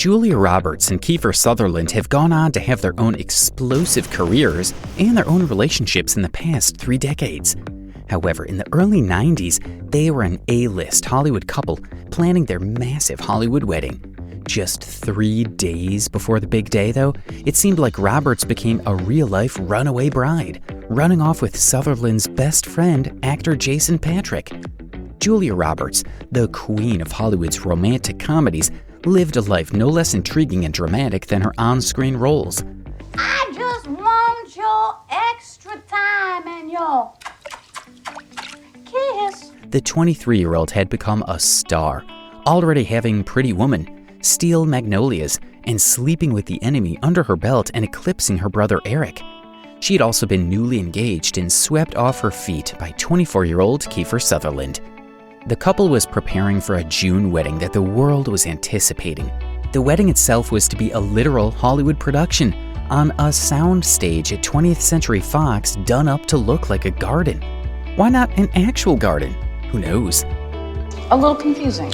Julia Roberts and Kiefer Sutherland have gone on to have their own explosive careers and their own relationships in the past 3 decades. However, in the early 90s, they were an A-list Hollywood couple planning their massive Hollywood wedding. Just 3 days before the big day, though, it seemed like Roberts became a real-life runaway bride, running off with Sutherland's best friend, actor Jason Patric. Julia Roberts, the queen of Hollywood's romantic comedies, lived a life no less intriguing and dramatic than her on-screen roles. I just want your extra time and your kiss. The 23-year-old had become a star, already having Pretty Woman, Steel Magnolias, and Sleeping with the Enemy under her belt and eclipsing her brother Eric. She had also been newly engaged and swept off her feet by 24-year-old Kiefer Sutherland. The couple was preparing for a June wedding that the world was anticipating. The wedding itself was to be a literal Hollywood production on a sound stage at 20th Century Fox done up to look like a garden. Why not an actual garden? Who knows? A little confusing.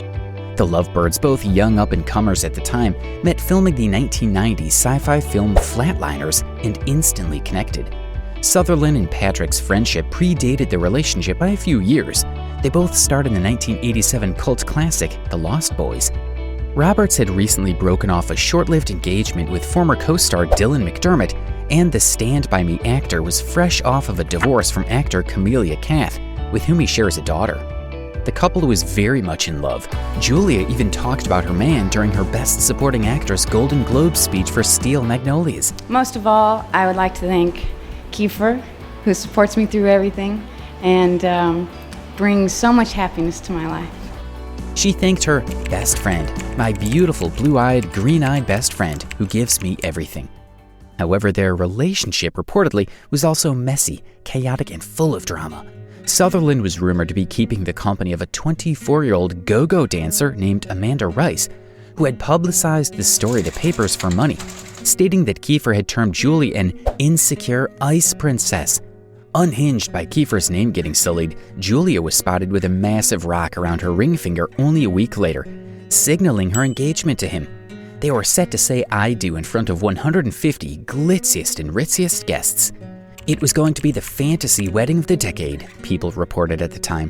The Lovebirds, both young up-and-comers at the time, met filming the 1990s sci-fi film Flatliners and instantly connected. Sutherland and Patric's friendship predated their relationship by a few years. They both starred in the 1987 cult classic, The Lost Boys. Roberts had recently broken off a short-lived engagement with former co-star Dylan McDermott, and the Stand By Me actor was fresh off of a divorce from actor Camelia Kath, with whom he shares a daughter. The couple was very much in love. Julia even talked about her man during her Best Supporting Actress Golden Globe speech for Steel Magnolias. Most of all, I would like to thank Kiefer, who supports me through everything, and brings so much happiness to my life. She thanked her best friend, my beautiful blue-eyed, green-eyed best friend who gives me everything. However, their relationship reportedly was also messy, chaotic, and full of drama. Sutherland was rumored to be keeping the company of a 24-year-old go-go dancer named Amanda Rice, who had publicized the story to papers for money, stating that Kiefer had termed Julie an insecure ice princess. Unhinged by Kiefer's name getting sullied, Julia was spotted with a massive rock around her ring finger only a week later, signaling her engagement to him. They were set to say "I do" in front of 150 glitziest and ritziest guests. It was going to be the fantasy wedding of the decade, people reported at the time.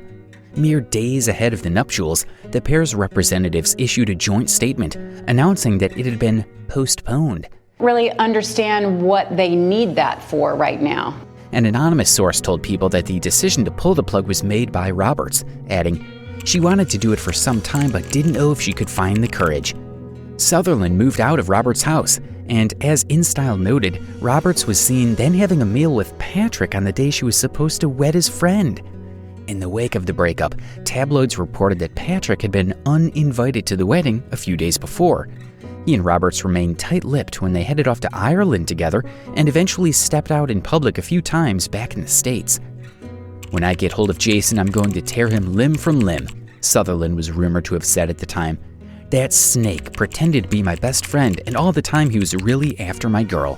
Mere days ahead of the nuptials, the pair's representatives issued a joint statement announcing that it had been postponed. Really understand what they need that for right now. An anonymous source told People that the decision to pull the plug was made by Roberts, adding, "She wanted to do it for some time but didn't know if she could find the courage." Sutherland moved out of Roberts' house, and as InStyle noted, Roberts was seen then having a meal with Patric on the day she was supposed to wed his friend. In the wake of the breakup, tabloids reported that Patric had been uninvited to the wedding a few days before. He and Roberts remained tight-lipped when they headed off to Ireland together and eventually stepped out in public a few times back in the States. "When I get hold of Jason, I'm going to tear him limb from limb," Sutherland was rumored to have said at the time. "That snake pretended to be my best friend, and all the time he was really after my girl."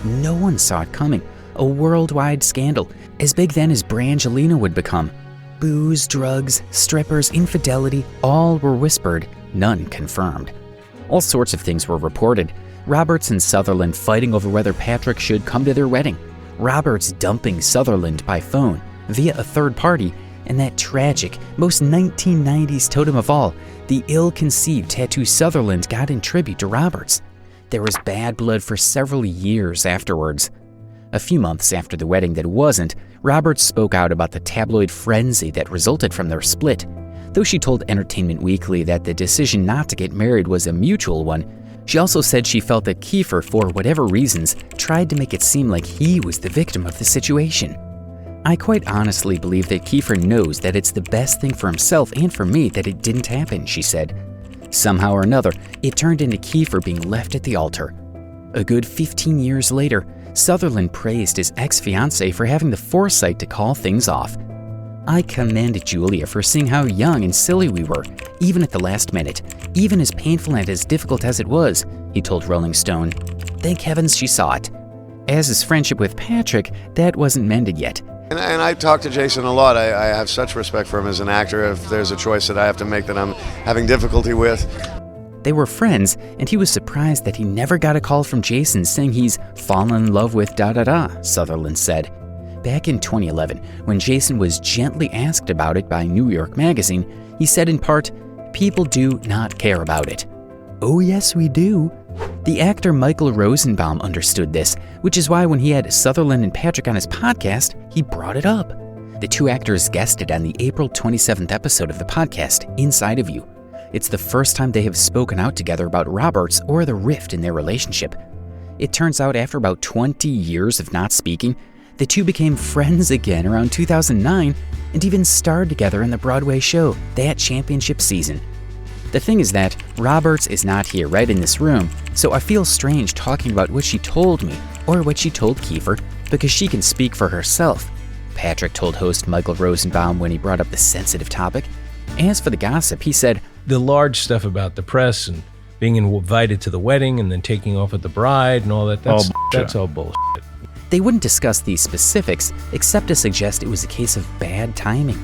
No one saw it coming. A worldwide scandal, as big then as Brangelina would become. Booze, drugs, strippers, infidelity, all were whispered, none confirmed. All sorts of things were reported. Roberts and Sutherland fighting over whether Patric should come to their wedding, Roberts dumping Sutherland by phone via a third party, and that tragic, most 1990s totem of all, the ill-conceived tattoo Sutherland got in tribute to Roberts. There was bad blood for several years afterwards. A few months after the wedding that wasn't, Roberts spoke out about the tabloid frenzy that resulted from their split. Though she told Entertainment Weekly that the decision not to get married was a mutual one, she also said she felt that Kiefer, for whatever reasons, tried to make it seem like he was the victim of the situation. "I quite honestly believe that Kiefer knows that it's the best thing for himself and for me that it didn't happen," she said. Somehow or another, it turned into Kiefer being left at the altar. A good 15 years later, Sutherland praised his ex-fiancée for having the foresight to call things off. "I commend Julia for seeing how young and silly we were, even at the last minute, even as painful and as difficult as it was," he told Rolling Stone. Thank heavens she saw it. As his friendship with Patric, that wasn't mended yet. And I talk to Jason a lot. I have such respect for him as an actor. If there's a choice that I have to make that I'm having difficulty with. They were friends, and he was surprised that he never got a call from Jason saying he's fallen in love with Sutherland said. Back in 2011, when Jason was gently asked about it by New York Magazine, he said in part, "People do not care about it." Oh yes, we do. The actor Michael Rosenbaum understood this, which is why when he had Sutherland and Patrick on his podcast, he brought it up. The two actors guested on the April 27th episode of the podcast, Inside of You. It's the first time they have spoken out together about Roberts or the rift in their relationship. It turns out after about 20 years of not speaking, the two became friends again around 2009 and even starred together in the Broadway show, That Championship Season. The thing is that Roberts is not here right in this room, so I feel strange talking about what she told me or what she told Kiefer because she can speak for herself, Patrick told host Michael Rosenbaum when he brought up the sensitive topic. As for the gossip, he said, "The large stuff about the press and being invited to the wedding and then taking off with the bride and all that, that's all bullshit." They wouldn't discuss these specifics except to suggest it was a case of bad timing.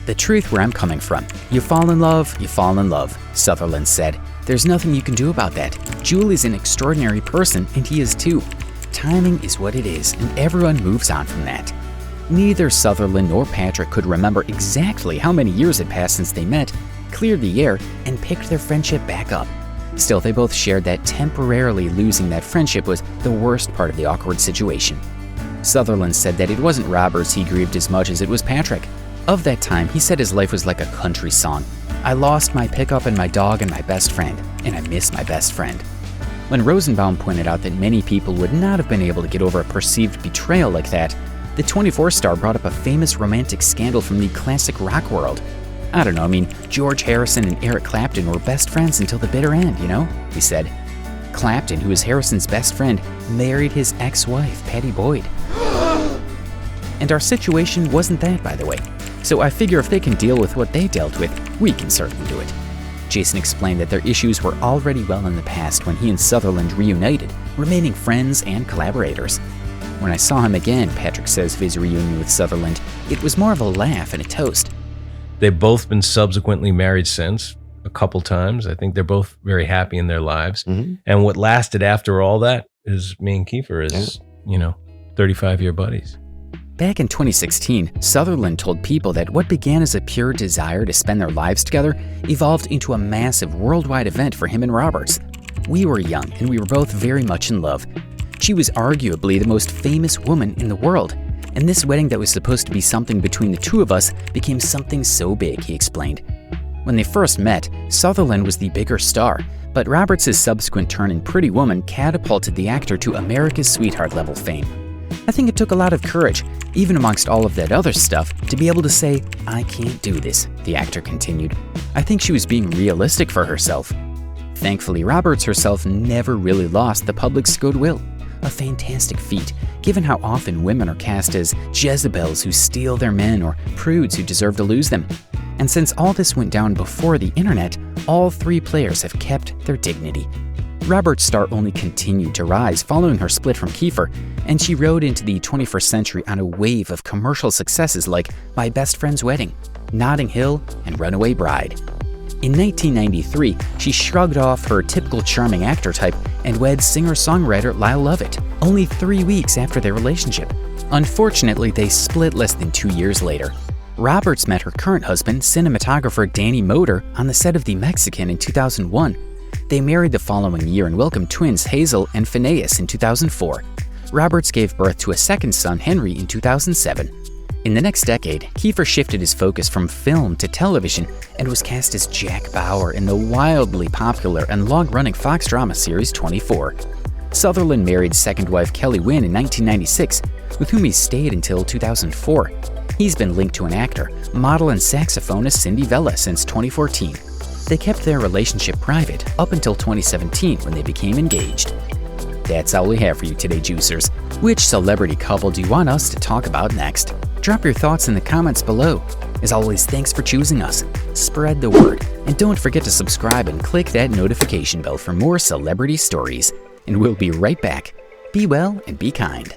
"The truth where I'm coming from. You fall in love, Sutherland said. There's nothing you can do about that. Julie's an extraordinary person and he is too. Timing is what it is and everyone moves on from that." Neither Sutherland nor Patrick could remember exactly how many years had passed since they met, cleared the air, and picked their friendship back up. Still, they both shared that temporarily losing that friendship was the worst part of the awkward situation. Sutherland said that it wasn't Roberts he grieved as much as it was Patrick. Of that time, he said his life was like a country song. "I lost my pickup and my dog and my best friend, and I miss my best friend." When Rosenbaum pointed out that many people would not have been able to get over a perceived betrayal like that, the 24 star brought up a famous romantic scandal from the classic rock world. "I don't know, George Harrison and Eric Clapton were best friends until the bitter end, he said. Clapton, who was Harrison's best friend, married his ex-wife, Pattie Boyd. And our situation wasn't that, by the way. So I figure if they can deal with what they dealt with, we can certainly do it. Jason explained that their issues were already well in the past when he and Sutherland reunited, remaining friends and collaborators. When I saw him again, Patrick says of his reunion with Sutherland, it was more of a laugh and a toast. They've both been subsequently married since, a couple times. I think they're both very happy in their lives. Mm-hmm. And what lasted after all that is me and Kiefer is, 35-year buddies. Back in 2016, Sutherland told People that what began as a pure desire to spend their lives together evolved into a massive worldwide event for him and Roberts. We were young and we were both very much in love. She was arguably the most famous woman in the world, and this wedding that was supposed to be something between the two of us became something so big, he explained. When they first met, Sutherland was the bigger star, but Roberts' subsequent turn in Pretty Woman catapulted the actor to America's Sweetheart level fame. I think it took a lot of courage, even amongst all of that other stuff, to be able to say, "I can't do this," the actor continued. I think she was being realistic for herself. Thankfully, Roberts herself never really lost the public's goodwill. A fantastic feat, given how often women are cast as Jezebels who steal their men or prudes who deserve to lose them. And since all this went down before the internet, all three players have kept their dignity. Roberts' star only continued to rise following her split from Kiefer, and she rode into the 21st century on a wave of commercial successes like My Best Friend's Wedding, Notting Hill, and Runaway Bride. In 1993, she shrugged off her typical charming actor type and wed singer-songwriter Lyle Lovett, only 3 weeks after their relationship. Unfortunately, they split less than 2 years later. Roberts met her current husband, cinematographer Danny Moder, on the set of The Mexican in 2001. They married the following year and welcomed twins Hazel and Phineas in 2004. Roberts gave birth to a second son, Henry, in 2007. In the next decade, Kiefer shifted his focus from film to television and was cast as Jack Bauer in the wildly popular and long-running Fox drama series 24. Sutherland married second wife Kelly Wynn in 1996, with whom he stayed until 2004. He's been linked to an actor, model and saxophonist Cindy Vella since 2014. They kept their relationship private up until 2017 when they became engaged. That's all we have for you today, Juicers. Which celebrity couple do you want us to talk about next? Drop your thoughts in the comments below. As always, thanks for choosing us. Spread the word, and don't forget to subscribe and click that notification bell for more celebrity stories. And we'll be right back. Be well and be kind.